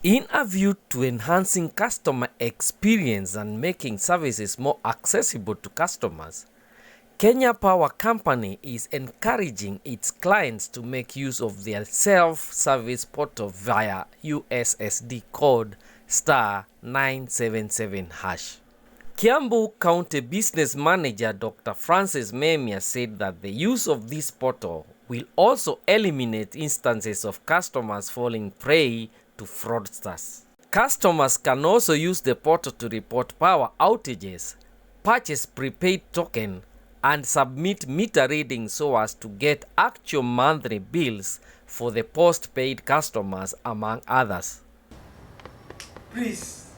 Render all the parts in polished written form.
In a view to enhancing customer experience and making services more accessible to customers, Kenya Power Company is encouraging its clients to make use of their self-service portal via USSD code *977#. Kiambu County Business Manager Dr. Francis Memia said that the use of this portal will also eliminate instances of customers falling prey to fraudsters. Customers can also use the portal to report power outages, purchase prepaid token, and submit meter readings so as to get actual monthly bills for the post-paid customers, among others. Please,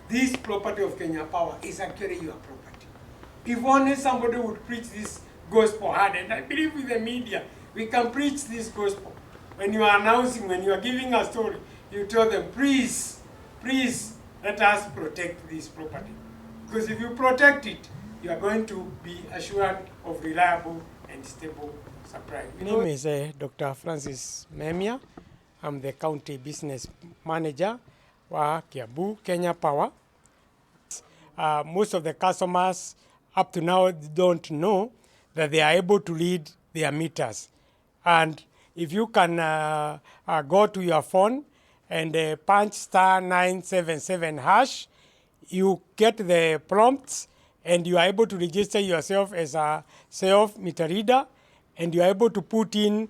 this property of Kenya Power is actually your property. If only somebody would preach this gospel hard, and I believe with the media, we can preach this gospel. When you are announcing, when you are giving a story, you tell them, please, please, let us protect this property. Because if you protect it, you are going to be assured of reliable and stable supply. My name is Dr. Francis Memia. I'm the County Business Manager for Kiambu Kenya Power. Most of the customers up to now don't know that they are able to read their meters. And if you can go to your phone and punch *977#, you get the prompts and you are able to register yourself as a self-meter reader, and you are able to put in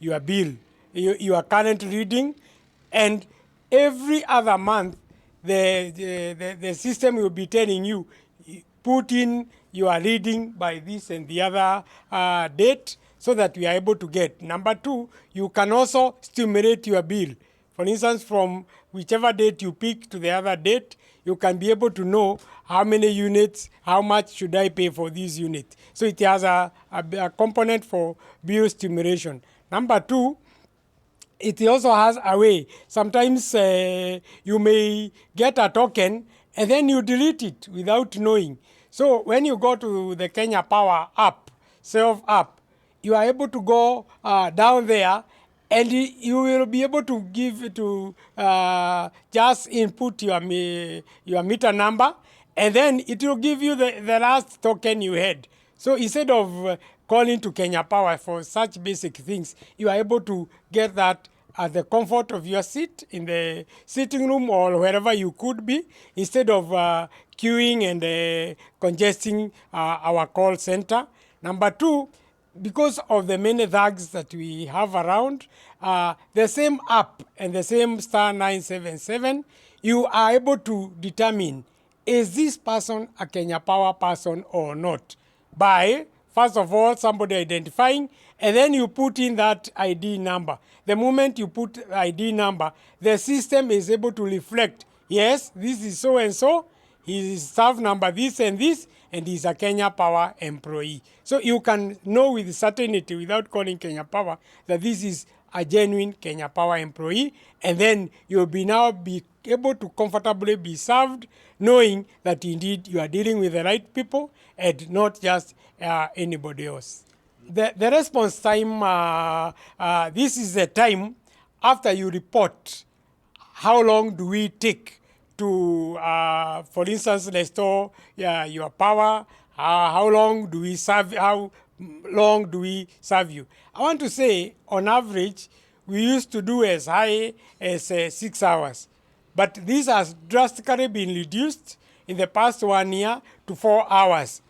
your bill, your current reading, and every other month the system will be telling you, put in your reading by this and the other date, so that we are able to get. Number two, you can also stimulate your bill. For instance, from whichever date you pick to the other date, you can be able to know how many units, how much should I pay for this unit. So it has a component for bill stimulation. Number two, it also has a way. Sometimes you may get a token and then you delete it without knowing. So when you go to the Kenya Power app, self-app, you are able to go down there, and you will be able to just input your meter number, and then it will give you the last token you had. So instead of calling to Kenya Power for such basic things, you are able to get that at the comfort of your seat, in the sitting room or wherever you could be, instead of queuing and congesting our call center. Number two, because of the many thugs that we have around, the same app and the same *977, you are able to determine, is this person a Kenya Power person or not? By, first of all, somebody identifying, and then you put in that ID number. The moment you put ID number, the system is able to reflect, yes, this is so and so, his staff number this and this, and he's a Kenya Power employee. So you can know with certainty, without calling Kenya Power, that this is a genuine Kenya Power employee, and then you'll now be able to comfortably be served, knowing that indeed you are dealing with the right people and not just anybody else. The response time, this is the time after you report. How long do we take to, for instance, restore your power? How long do we serve? How long do we serve you? I want to say, on average, we used to do as high as 6 hours, but this has drastically been reduced in the past 1 year to 4 hours.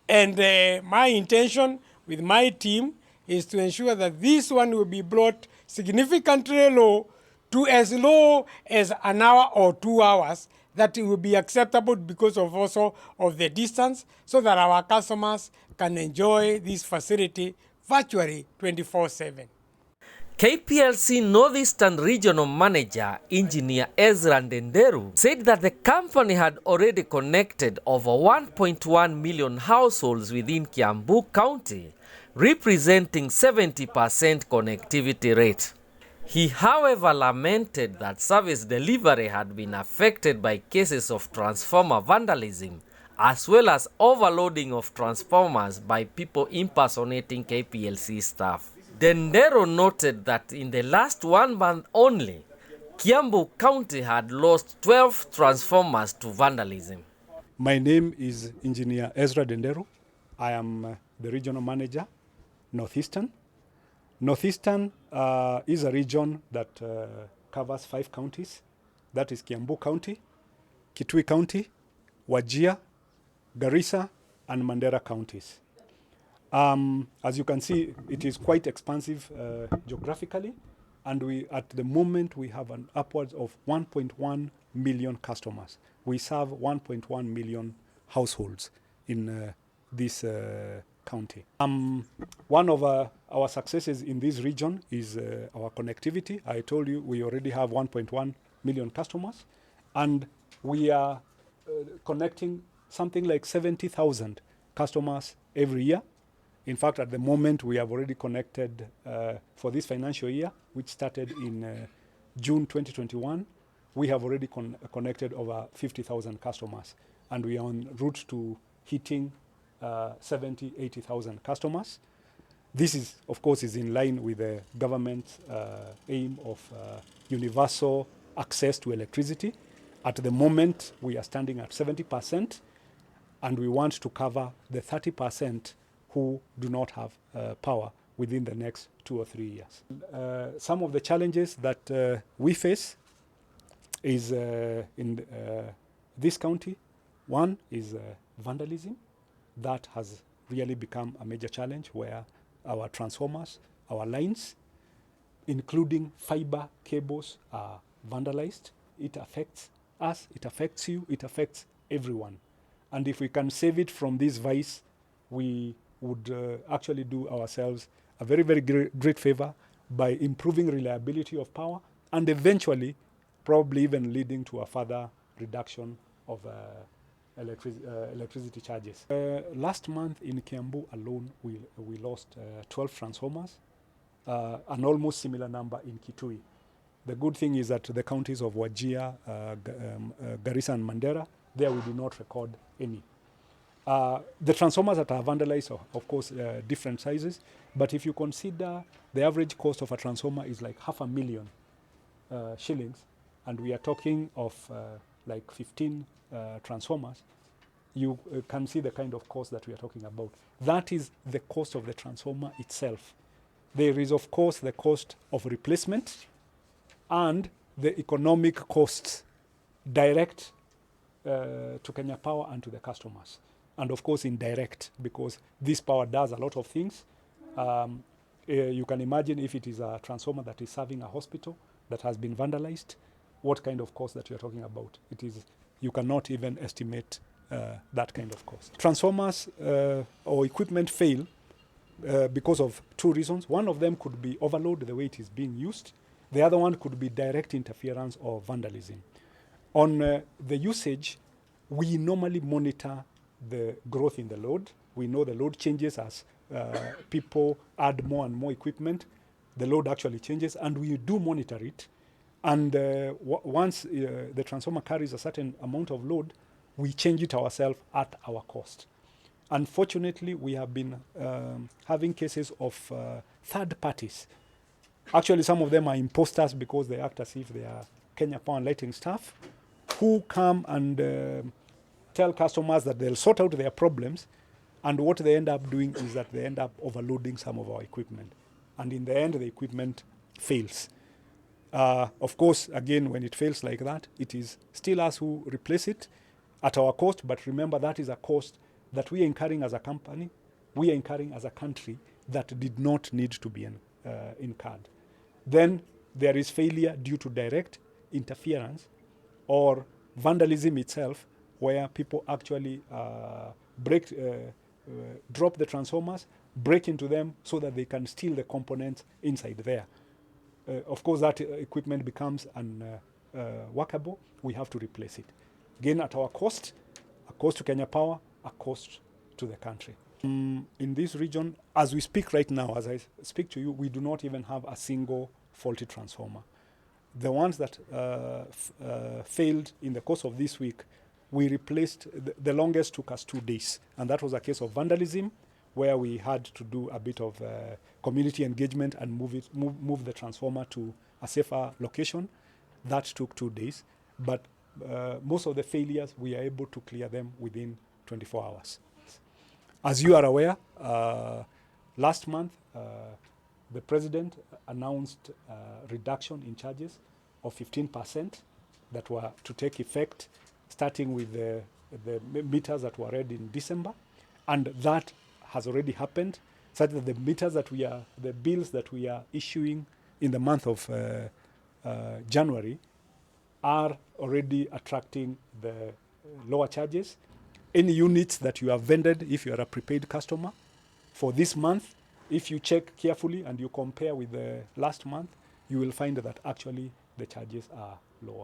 And my intention with my team is to ensure that this one will be brought significantly low to as low as 1 hour or 2 hours, that it will be acceptable because of also of the distance, so that our customers can enjoy this facility virtually 24/7. KPLC Northeastern Regional Manager, Engineer Ezra Ndenderu, said that the company had already connected over 1.1 million households within Kiambu County, representing 70% connectivity rate. He, however, lamented that service delivery had been affected by cases of transformer vandalism, as well as overloading of transformers by people impersonating KPLC staff. Ndenderu noted that in the last 1 month only, Kiambu County had lost 12 transformers to vandalism. My name is Engineer Ezra Ndenderu. I am the regional manager, Northeastern. Northeastern is a region that covers 5 counties. That is Kiambu County, Kitui County, Wajir, Garissa, and Mandera counties. As you can see, it is quite expansive geographically, and at the moment we have an upwards of 1.1 million customers. We serve 1.1 million households in this county. One of our successes in this region is our connectivity. I told you we already have 1.1 million customers, and we are connecting something like 70,000 customers every year. In fact, at the moment, we have already connected for this financial year, which started in June 2021. We have already connected over 50,000 customers, and we are en route to hitting 80,000 customers. This is, of course, is in line with the government's aim of universal access to electricity. At the moment, we are standing at 70%, and we want to cover the 30% who do not have power within the next 2 or 3 years. Some of the challenges that we face is in this county. One is vandalism. That has really become a major challenge, where our transformers, our lines, including fiber cables, are vandalized. It affects us, it affects you, it affects everyone. And if we can save it from this vice, we would actually do ourselves a very, very great favor by improving reliability of power, and eventually probably even leading to a further reduction of electricity charges. Last month in Kiambu alone, we lost 12 transformers, an almost similar number in Kitui. The good thing is that the counties of Wajir, Garissa, and Mandera, there we do not record any. The transformers that are vandalized are, of course, different sizes, but if you consider the average cost of a transformer is like $500,000 shillings, and we are talking of like 15 transformers, you can see the kind of cost that we are talking about. That is the cost of the transformer itself. There is, of course, the cost of replacement and the economic costs direct to Kenya Power and to the customers. And of course indirect, because this power does a lot of things. You can imagine if it is a transformer that is serving a hospital that has been vandalized, what kind of cost that you are talking about. It is, you cannot even estimate that kind of cost. Transformers or equipment fail because of 2 reasons. One of them could be overload, the way it is being used. The other one could be direct interference or vandalism. On the usage, we normally monitor the growth in the load. We know the load changes as people add more and more equipment. The load actually changes, and we do monitor it. And once the transformer carries a certain amount of load, we change it ourselves at our cost. Unfortunately, we have been having cases of third parties. Actually, some of them are imposters because they act as if they are Kenya Power and Lighting staff, who come and tell customers that they'll sort out their problems, and what they end up doing is that they end up overloading some of our equipment, and in the end the equipment fails. Of course, again, when it fails like that, it is still us who replace it at our cost, but remember that is a cost that we are incurring as a company, we are incurring as a country, that did not need to be incurred. Then there is failure due to direct interference or vandalism itself, where people actually drop the transformers, break into them so that they can steal the components inside there. Of course, that equipment becomes unworkable. We have to replace it. Again, at our cost, a cost to Kenya Power, a cost to the country. In this region, as we speak right now, as I speak to you, we do not even have a single faulty transformer. The ones that failed in the course of this week, we replaced, the longest took us 2 days. And that was a case of vandalism, where we had to do a bit of community engagement and move the transformer to a safer location. that took 2 days. But most of the failures, we are able to clear them within 24 hours. As you are aware, last month, the president announced a reduction in charges of 15% that were to take effect starting with the meters that were read in December. And that has already happened, such that the meters that the bills that we are issuing in the month of January are already attracting the lower charges. Any units that you have vended, if you are a prepaid customer, for this month, if you check carefully and you compare with the last month, you will find that actually the charges are lower.